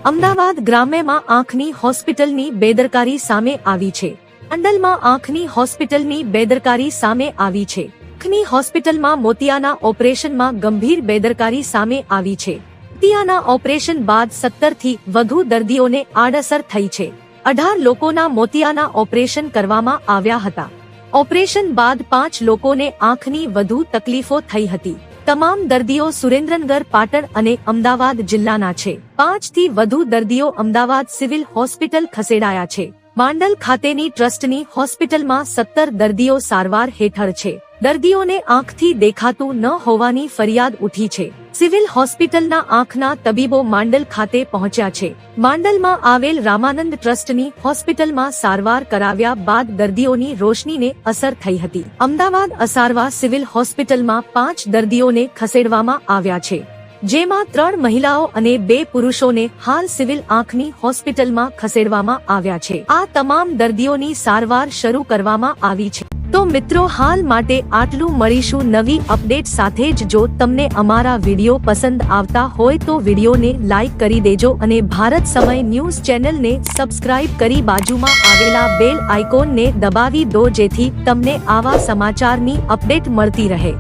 અમદાવાદ ગ્રામ્યમાં આંખની હોસ્પિટલની બેદરકારી સામે આવી છે. અંડલમાં આંખની હોસ્પિટલની બેદરકારી સામે આવી છે. આંખની હોસ્પિટલમાં મોતિયાના ઓપરેશનમાં ગંભીર બેદરકારી સામે આવી છે. મોતિયાના ઓપરેશન બાદ 17 થી વધુ દર્દીઓને આડઅસર થઈ છે. 18 લોકોના મોતિયાના ઓપરેશન કરવામાં આવ્યા હતા. ઓપરેશન બાદ 5 લોકોને આંખની વધુ તકલીફો થઈ હતી. તમામ દર્દીઓ સુરેન્દ્રનગર, પાટણ અને અમદાવાદ જિલ્લાના છે. 5 થી વધુ દર્દીઓ અમદાવાદ સિવિલ હોસ્પિટલ ખસેડાયા છે. માંડલ ખાતેની ટ્રસ્ટની હોસ્પિટલમાં 17 દર્દીઓ સારવાર હેઠળ છે. દર્દીઓને આંખથી દેખાતું ન હોવાની ફરિયાદ ઉઠી છે. સિવિલ હોસ્પિટલના આંખના તબીબો માંડલ ખાતે પહોંચ્યા છે. માંડલમાં આવેલ રામાનંદ ટ્રસ્ટની હોસ્પિટલમાં સારવાર કરાવ્યા બાદ દર્દીઓની રોશનીને અસર થઈ હતી. અમદાવાદ અસારવા સિવિલ હોસ્પિટલમાં 5 દર્દીઓને ખસેડવામાં આવ્યા છે, જેમાં 3 મહિલાઓ અને 2 પુરુષોને હાલ સિવિલ આંખની હોસ્પિટલમાં ખસેડવામાં આવ્યા છે. આ તમામ દર્દીઓની સારવાર શરૂ કરવામાં આવી છે. તો મિત્રો, હાલ માટે આટલું. મળીશું નવી અપડેટ સાથે જ. જો તમને અમારા વિડીયો પસંદ આવતા હોય તો વિડીયોને લાઈક કરી દેજો અને ભારત સમય ન્યૂઝ ચેનલને સબસ્ક્રાઇબ કરી બાજુમાં આવેલા બેલ આઇકોનને દબાવી દો, જેથી તમને આવા સમાચારની અપડેટ મળતી રહે.